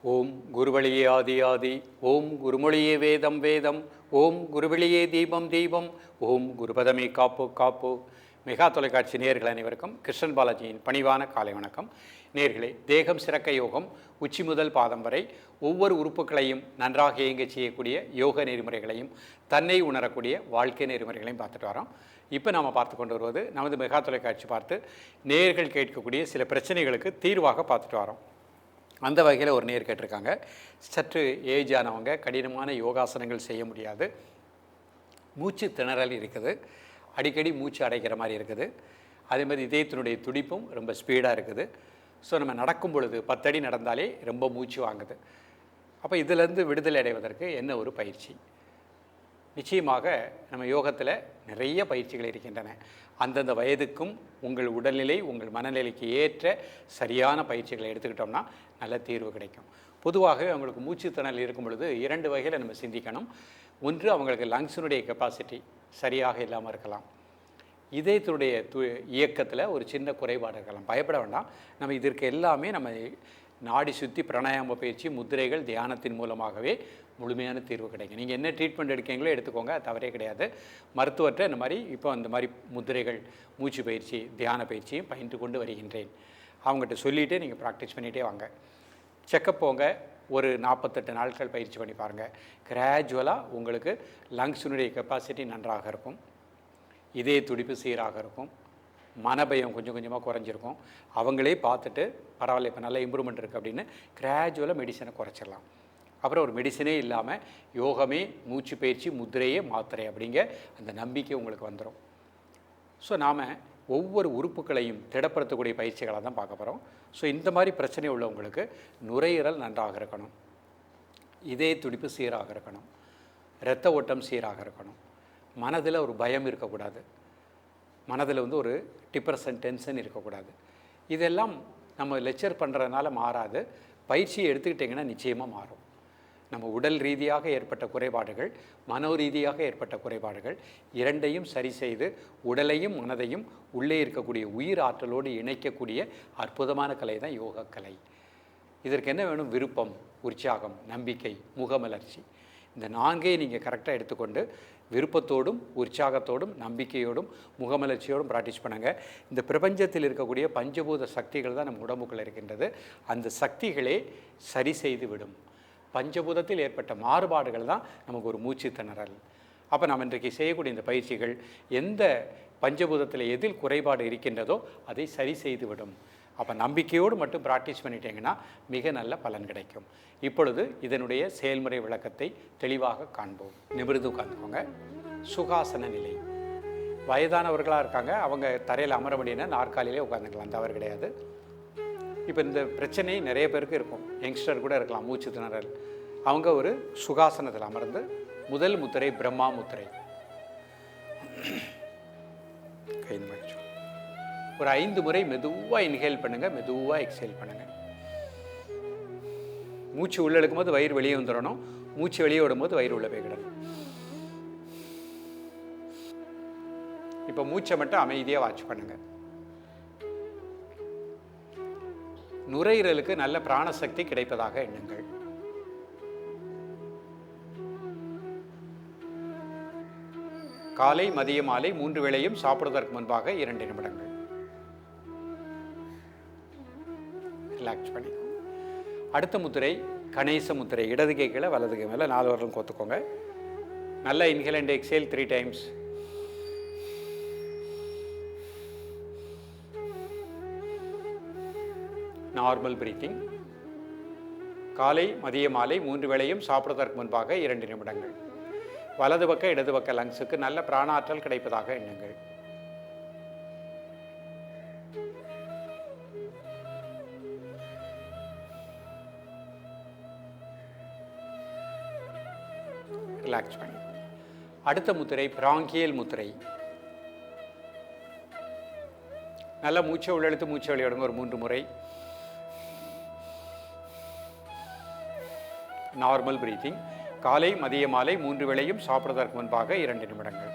ஓம் குருவழியே ஆதி ஆதி, ஓம் குருமொழியே வேதம் வேதம், ஓம் குருவழியே தீபம் தீபம், ஓம் குருபதமே காப்பு காப்பு. மெகா தொலைக்காட்சி நேயர்கள் அனைவருக்கும் கிருஷ்ணன் பாலாஜியின் பணிவான காலை வணக்கம். நேயர்களே, தேகம் சிறக்க யோகம், உச்சி முதல் பாதம் வரை ஒவ்வொரு உறுப்புகளையும் நன்றாக இயங்கச் செய்யக்கூடிய யோக நெறிமுறைகளையும் தன்னை உணரக்கூடிய வாழ்க்கை நெறிமுறைகளையும் பார்த்துட்டு வரோம். இப்போ நாம் பார்த்து கொண்டு வருவது நமது மெகா தொலைக்காட்சி பார்த்து நேயர்கள் கேட்கக்கூடிய சில பிரச்சனைகளுக்கு தீர்வாக பார்த்துட்டு வரோம். அந்த வகையில் ஒரு நேர் கேட்டிருக்காங்க. சற்று ஏஜ் ஆனவங்க, கடினமான யோகாசனங்கள் செய்ய முடியாது, மூச்சு திணறல் இருக்குது, அடிக்கடி மூச்சு அடைக்கிற மாதிரி இருக்குது, அதே மாதிரி இதயத்தினுடைய துடிப்பும் ரொம்ப ஸ்பீடாக இருக்குது. ஸோ நம்ம நடக்கும் பொழுது 10 அடி நடந்தாலே ரொம்ப மூச்சு வாங்குது. அப்போ இதிலேருந்து விடுதலை அடைவதற்கு என்ன ஒரு பயிற்சி? நிச்சயமாக நம்ம யோகத்தில் நிறைய பயிற்சிகள் இருக்கின்றன. அந்தந்த வயதுக்கும் உங்கள் உடல்நிலை, உங்கள் மனநிலைக்கு ஏற்ற சரியான பயிற்சிகளை எடுத்துக்கிட்டோம்னா நல்ல தீர்வு கிடைக்கும். பொதுவாகவே அவங்களுக்கு மூச்சுத்திணறல் இருக்கும் பொழுது 2 வகையில் நம்ம சிந்திக்கணும். ஒன்று, அவங்களுக்கு லங்ஸினுடைய கெப்பாசிட்டி சரியாக இல்லாமல் இருக்கலாம். இதயத்தினுடைய இயக்கத்தில் ஒரு சின்ன குறைபாடு இருக்கலாம். பயப்பட வேண்டாம். நம்ம இதற்கு எல்லாமே நம்ம நாடி சுற்றி பிராணாயாம பயிற்சி, முத்திரைகள், தியானத்தின் மூலமாகவே முழுமையான தீர்வு கிடைக்கும். நீங்கள் என்ன ட்ரீட்மெண்ட் எடுக்கீங்களோ எடுத்துக்கோங்க, தவறே கிடையாது. மருத்துவர்கிட்ட இந்த மாதிரி இப்போ அந்த மாதிரி முத்திரைகள், மூச்சு பயிற்சி, தியான பயிற்சியும் பயின்று கொண்டு வருகின்றேன். அவங்ககிட்ட சொல்லிவிட்டு நீங்கள் ப்ராக்டிஸ் பண்ணிகிட்டே வாங்க. செக்கப் போங்க, ஒரு 48 நாட்கள் பயிற்சி பண்ணி பாருங்கள். கிராஜுவலாக உங்களுக்கு லங்ஸினுடைய கெப்பாசிட்டி நன்றாக இருக்கும், இதய துடிப்பு சீராக இருக்கும், மனபயம் கொஞ்சம் கொஞ்சமாக குறைஞ்சிருக்கும். அவங்களே பார்த்துட்டு பரவாயில்ல, இப்போ நல்ல இம்ப்ரூவ்மெண்ட் இருக்குது அப்படின்னு கிராஜுவலாக மெடிசனை குறைச்சிடலாம். அப்புறம் ஒரு மெடிசனே இல்லாமல் யோகமே, மூச்சு பயிற்சி, முத்திரையே, மாத்திரை அப்படிங்க அந்த நம்பிக்கை உங்களுக்கு வந்துடும். ஸோ நாம் ஒவ்வொரு உறுப்புகளையும் திடப்படுத்தக்கூடிய பயிற்சிகளாக தான் பார்க்க போகிறோம். ஸோ இந்த மாதிரி பிரச்சனை உள்ளவங்களுக்கு நுரையீரல் நன்றாக இருக்கணும், இதய துடிப்பு சீராக இருக்கணும், இரத்த ஓட்டம் சீராக இருக்கணும், மனதில் ஒரு பயம் இருக்கக்கூடாது, மனதில் ஒரு டிப்ரெஷன், டென்ஷன் இருக்கக்கூடாது. இதெல்லாம் நம்ம லெக்சர் பண்ணுறதுனால மாறாது. பயிற்சியை எடுத்துக்கிட்டிங்கன்னா நிச்சயமாக மாறும். நம்ம உடல் ரீதியாக ஏற்பட்ட குறைபாடுகள், மனோ ரீதியாக ஏற்பட்ட குறைபாடுகள் இரண்டையும் சரி செய்து உடலையும் மனதையும் உள்ளே இருக்கக்கூடிய உயிர் ஆற்றலோடு இணைக்கக்கூடிய அற்புதமான கலை தான் யோக கலை. இதற்கு என்ன வேணும்? விருப்பம், உற்சாகம், நம்பிக்கை, முகமலர்ச்சி. இந்த 4ஐ நீங்கள் கரெக்டாக எடுத்துக்கொண்டு விருப்பத்தோடும், உற்சாகத்தோடும், நம்பிக்கையோடும், முகமலர்ச்சியோடும் ப்ராக்டிஸ் பண்ணுங்கள். இந்த பிரபஞ்சத்தில் இருக்கக்கூடிய பஞ்சபூத சக்திகள் தான் நம்ம உடம்புக்குள்ளே இருக்கின்றது. அந்த சக்திகளே சரி செய்து விடும். பஞ்சபூதத்தில் ஏற்பட்ட மாறுபாடுகள் தான் நமக்கு ஒரு மூச்சு திணறல். அப்போ நாம் இன்றைக்கு செய்யக்கூடிய இந்த பயிற்சிகள் எந்த பஞ்சபூதத்தில் எதில் குறைபாடு இருக்கின்றதோ அதை சரி செய்து விடும். அப்போ நம்பிக்கையோடு மட்டும் ப்ராக்டிஸ் பண்ணிட்டீங்கன்னா மிக நல்ல பலன் கிடைக்கும். இப்பொழுது இதனுடைய செயல்முறை விளக்கத்தை தெளிவாக காண்போம். நிமிர்ந்து உட்காந்துக்கோங்க. சுகாசன நிலை. வயதானவர்களாக இருக்காங்க, அவங்க தரையில் அமர முடியும்னா நாற்காலியிலே உட்காந்துக்கலாம், தவறு கிடையாது. இப்போ இந்த பிரச்சனை நிறைய பேருக்கு இருக்கும், யங்ஸ்டர் கூட இருக்கலாம், மூச்சு திணறல். அவங்க ஒரு சுகாசனத்தில் அமர்ந்து முதல் முத்திரை பிரம்மா முத்திரை. கை மடிச்சு ஒரு 5 முறை மெதுவாக இன்ஹேல் பண்ணுங்கள், மெதுவாக எக்ஸேல் பண்ணுங்கள். மூச்சு உள்ளே எடுக்கும்போது வயிறு வெளியே வந்துடணும், மூச்சு வெளியே விடும்போது வயிறு உள்ளே போய்கிடணும். இப்போ மூச்சை மட்டும் அமைதியாக வாட்ச் பண்ணுங்கள். நுரையீரலுக்கு நல்ல பிராணசக்தி கிடைப்பதாக எண்ணுங்கள். காலை, மதிய, மாலை 3 வேளையும் சாப்பிடுவதற்கு முன்பாக 2 நிமிடங்கள் ரிலாக்ஸ் பண்ணிக்கோங்க. அடுத்த முத்திரை கணேச முத்திரை. இடது கை கீழே, வலது கை மேலே 4 வரலும் கோத்துக்கோங்க. நல்ல inhale and exhale 3 times. Normal breathing. காலை, மதிய, மாலை 3 வேளையும் சாப்பிடுவதற்கு முன்பாக 2 நிமிடங்கள். வலது பக்க, இடது பக்க லங்ஸுக்கு நல்ல பிராணாற்றல் கிடைப்பதாக எண்ணுங்கள். ரிலாக்ஸ் பண்ணி. அடுத்த முத்திரை பிராங்கியல் முத்திரை. நல்ல மூச்சை உள்ளெழுத்து மூச்சை வெளியிடுங்க ஒரு 3 முறை. Normal breathing. காலை, மதிய, மாலை 3 வேளையும் சாப்பிடுவதற்கு முன்பாக 2 நிமிடங்கள்.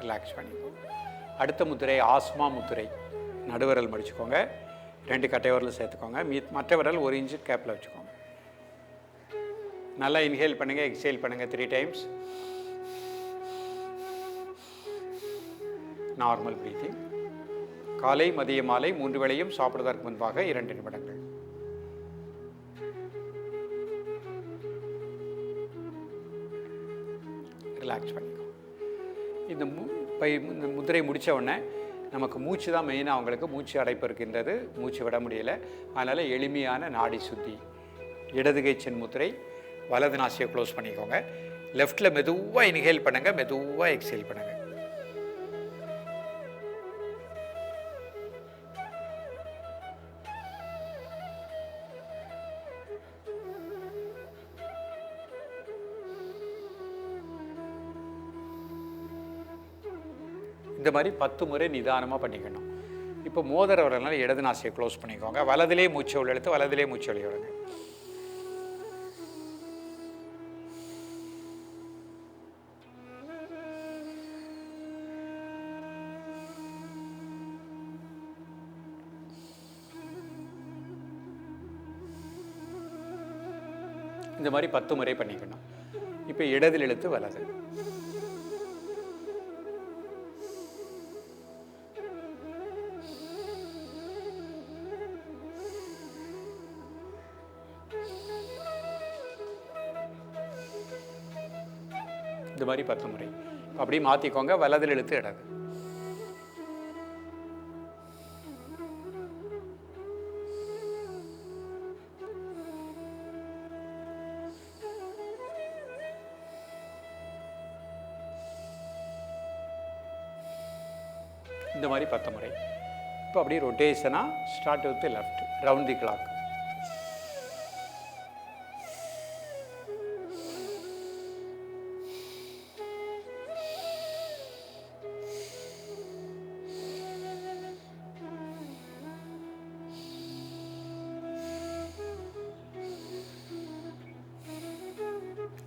ரிலாக்ஸ் பண்ணிக்கோங்க. அடுத்த முத்திரை ஆஸ்மா முத்திரை. நடுவிரல் மடிச்சுக்கோங்க, 2 கட்டை விரல் சேர்த்துக்கோங்க, மற்ற விரல் 1 இன்ச்சு கேப்பில் வச்சுக்கோங்க. நல்லா இன்ஹேல் பண்ணுங்கள், எக்ஸேல் பண்ணுங்கள் 3 டைம்ஸ். Normal breathing. காலை மதிய மாலை 3 வேளையும் சாப்பிடுவதற்கு முன்பாக 2 நிமிடங்கள். ரிலாக்ஸ் பண்ணிக்கோ. இந்த முதிரை முடித்த உடனே நமக்கு மூச்சு தான் மெயினாக, அவங்களுக்கு மூச்சு அடைப்பு இருக்கின்றது, மூச்சு விட முடியலை. அதனால் எளிமையான நாடி சுத்தி. இடதுகை சென் முத்திரை, வலது நாசியை க்ளோஸ் பண்ணிக்கோங்க. லெஃப்டில் மெதுவாக இன்ஹேல் பண்ணுங்கள், மெதுவாக எக்ஸேல் பண்ணுங்கள். இந்த மாதிரி 10 முறை நிதானமாக பண்ணிக்கணும். இப்போ மோதிர வரனால இடது நாசியை க்ளோஸ் பண்ணிக்கோங்க. வலதிலே மூச்சு உள்ள எடுத்து வலதிலே மூச்சு வெளியே விடுங்க. இந்த மாதிரி 10 முறை பண்ணிக்கணும். இப்போ இடதில் இழுத்து வலது. இந்த மாதிரி 10 முறை அப்படியே மாற்றிக்கோங்க. வலதில் இழுத்து இடது. இந்த மாதிரி 10 முறை. இப்போ அப்படியே ரொட்டேஷனாக start with left round the clock.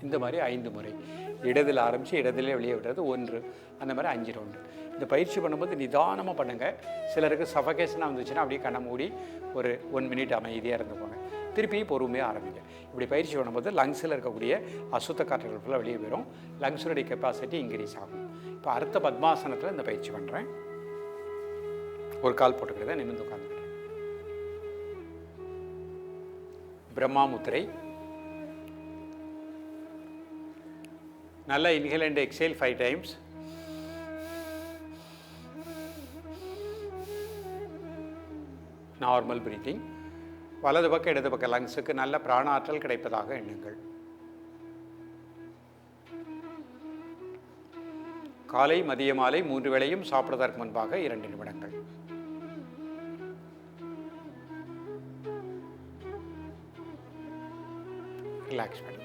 இந்த மாதிரி 5 முறை. இடதில் ஆரம்பித்து இடதிலே வெளியே விடுறது 1, அந்த மாதிரி 5 ரவுண்டு. இந்த பயிற்சி பண்ணும்போது நிதானமாக பண்ணுங்கள். சிலருக்கு சஃபகேஷனாக வந்துச்சுன்னா அப்படியே கண்ணை மூடி ஒரு 1 மினிட் அமைதியாக இருந்துக்கோங்க. திருப்பி பொறுமையாக ஆரம்பிங்க. இப்படி பயிற்சி பண்ணும்போது லங்ஸில் இருக்கக்கூடிய அசுத்த காற்றுகள் ஃபுல்லாக வெளியே போயிடும். லங்ஸுடைய கெப்பாசிட்டி இன்க்ரீஸ் ஆகும். இப்போ அடுத்த பத்மாசனத்தில் இந்த பயிற்சி பண்ணுறேன். ஒரு கால் போட்டுக்கிறத நிமிர்ந்து உட்காந்துக்கிறேன். பிரம்மா முத்திரை. நல்லா inhale and exhale 5 times. Normal breathing. வலது பக்கம் இடது பக்கம் லங்ஸுக்கு நல்ல பிராண ஆற்றல் கிடைப்பதாக எண்ணுங்கள். காலை மதிய மாலை 3 வேளையும் சாப்பிடுவதற்கு முன்பாக 2 நிமிடங்கள். ரிலாக்ஸ் பண்ணி.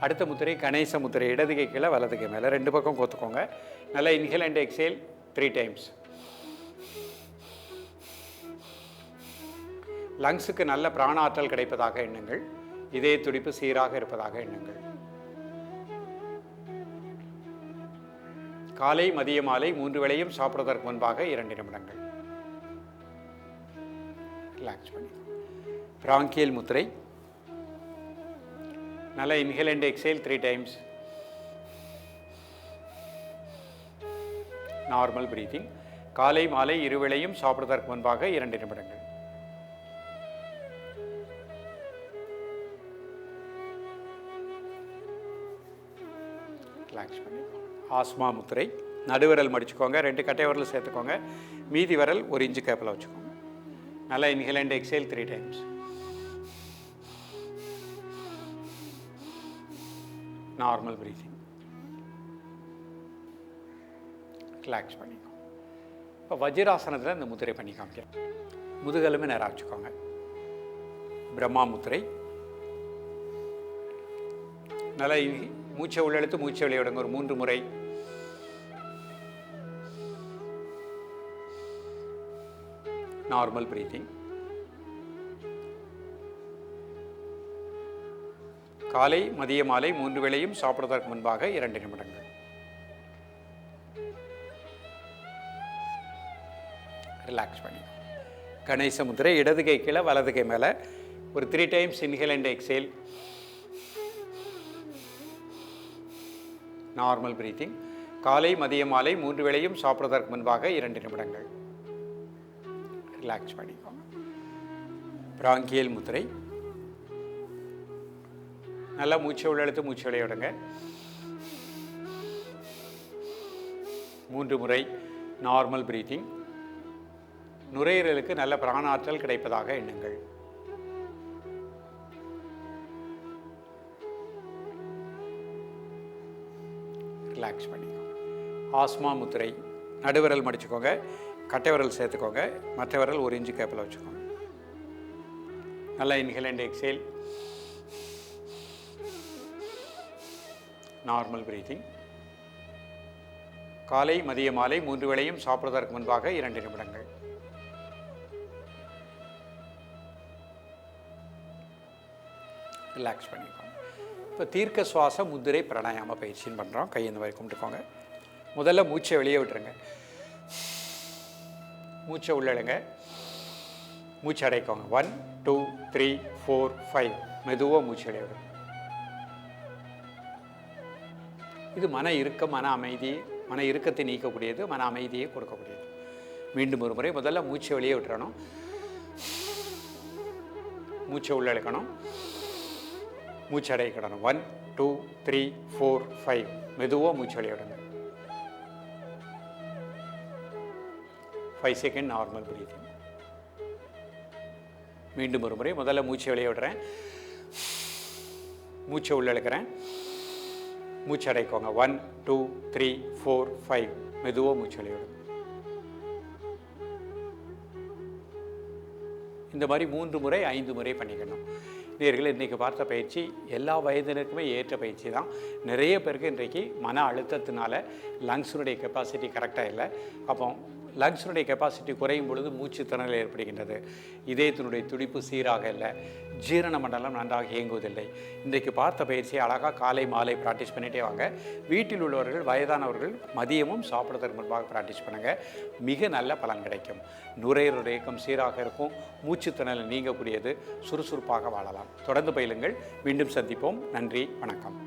அடுத்த முத்திரை கணேச முத்திரை. இடதுகை கீழே வலதுகை மேலே 2 பக்கம் கோத்துக்கோங்க. நல்லா இன்ஹேல் அண்ட் எக்ஸேல் 3 டைம்ஸ். லங்ஸுக்கு நல்ல பிராண ஆற்றல் கிடைப்பதாக எண்ணுங்கள். இதய துடிப்பு சீராக இருப்பதாக எண்ணுங்கள். காலை மதிய மாலை 3 வேளையும் சாப்பிடுவதற்கு முன்பாக 2 நிமிடங்கள். ரிலாக்ஸ் பண்ணி. பிராங்கியல் முத்திரை. நல்லா inhale and exhale 3 times. Normal breathing. காலை மாலை 2 வேளையும் சாப்பிடுவதற்கு முன்பாக 2 நிமிடங்கள். ரிலாக்ஸ் பண்ணிக்கோங்க. ஆஸ்மா முத்திரை. நடுவிரல் மடிச்சுக்கோங்க, 2 கட்டை விரல் சேர்த்துக்கோங்க, மீதி விரல் 1 இன்ச்சு கேப்பில் வச்சுக்கோங்க. நல்லா inhale and exhale 3 times. Normal breathing. Relax பண்ணிக்கோங்க. இப்போ வஜ்ராசனத்தில் இந்த முத்திரை பண்ணி காமிக்கிறேன். முதுகெலும்பு நேராக வச்சுக்கோங்க. பிரம்மா முத்திரை. நல்லா மூச்சை உள்ளெழுத்து மூச்சை வெளியே விடுங்க ஒரு 3 முறை. Normal breathing. காலை மதிய மாலை 3 வேளையும் சாப்பிடுவதற்கு முன்பாக 2 நிமிடங்கள். ரிலாக்ஸ் பண்ணி. கணேச முத்திரை, இடது கை கீழே வலது கை மேலே. ஒரு 3 times inhale and exhale. Normal breathing. காலை மதியம் மாலை 3 வேளையும் சாப்பிடுவதற்கு முன்பாக 2 நிமிடங்கள் ரிலாக்ஸ் பண்ணிக்கோங்க. பிராங்கியல் முத்திரை. நல்லா மூச்சை உள்ளெழுத்து மூச்சு வெளியே விடுங்க. 3 முறை நார்மல் பிரீத்திங். நுரையீரலுக்கு நல்ல பிராணாற்றல் கிடைப்பதாக எண்ணுங்கள். ரிலாக்ஸ் பண்ணிக்கோங்க. ஆஸ்மா முத்திரை. நடுவிரல் மடிச்சுக்கோங்க, கட்டை விரல் சேர்த்துக்கோங்க, மற்ற விரல் 1 இன்ச்சு கேப்பில் வச்சுக்கோங்க. நல்லா inhale and exhale. Normal breathing. காலை மதிய மாலை 3 வேளையும் சாப்பிடுவதற்கு முன்பாக 2 நிமிடங்கள். ரிலாக்ஸ் பண்ணிக்கோங்க. இப்போ தீர்க்க சுவாச முத்திரை பிராணாயாம பயிற்சின்னு பண்ணுறோம். கை இந்த மாதிரி கும்பிட்டுக்கோங்க. முதல்ல மூச்சை வெளியே விட்டுருங்க. மூச்சை உள்ளழுங்க, மூச்சு அடைக்கோங்க. 1 2 3 4 5. மெதுவாக மூச்சு வெளியே விடுங்க. இது மன இறுக்கம், மன அமைதி, மன இறுக்கத்தை நீக்கக்கூடியது, மன அமைதியை கொடுக்கக்கூடியது. மீண்டும் ஒரு முறை. முதல்ல மூச்சை வெளியே விட்டுறணும். மூச்சை உள்ள இழுக்கணும், மூச்சு அடைக்கணும். 1 2 3 4 5. மெதுவாக மூச்சு வெளியே விடுங்க. 5 செகண்ட் நார்மல் பிரீத்திங். மீண்டும் ஒரு முறை. முதல்ல மூச்சை வெளியே விடுறேன், மூச்சை உள்ள இழுக்கிறேன், மூச்சு அடைக்கோங்க. 1 2 3 4 5. மெதுவாக மூச்சு வெளியே விடுங்க. இந்த மாதிரி 3 முறை 5 முறை பண்ணிக்கணும். நேயர்களே, இன்றைக்கி பார்த்த பயிற்சி எல்லா வயதினருக்குமே ஏற்ற பயிற்சி தான். நிறைய பேருக்கு இன்றைக்கு மன அழுத்தத்தினால லங்ஸினுடைய கெப்பாசிட்டி கரெக்டாக இல்லை. அப்போ லங்ஸினுடைய கெப்பாசிட்டி குறையும் பொழுது மூச்சு திணறல் ஏற்படுகின்றது. இதயத்தினுடைய துடிப்பு சீராக இல்லை, ஜீரண மண்டலம் நன்றாக இயங்குவதில்லை. இன்றைக்கு பார்த்த பயிற்சியை அழகாக காலை மாலை ப்ராக்டிஸ் பண்ணிகிட்டே வாங்க. வீட்டில் உள்ளவர்கள், வயதானவர்கள் மதியமும் சாப்பிடுவதற்கு முன்பாக ப்ராக்டிஸ் பண்ணுங்கள். மிக நல்ல பலன் கிடைக்கும். நுரையீரல் இயக்கம் சீராக இருக்கும், மூச்சு திணறல் நீங்கக்கூடியது, சுறுசுறுப்பாக வாழலாம். தொடர்ந்து பயிலுங்கள். மீண்டும் சந்திப்போம். நன்றி, வணக்கம்.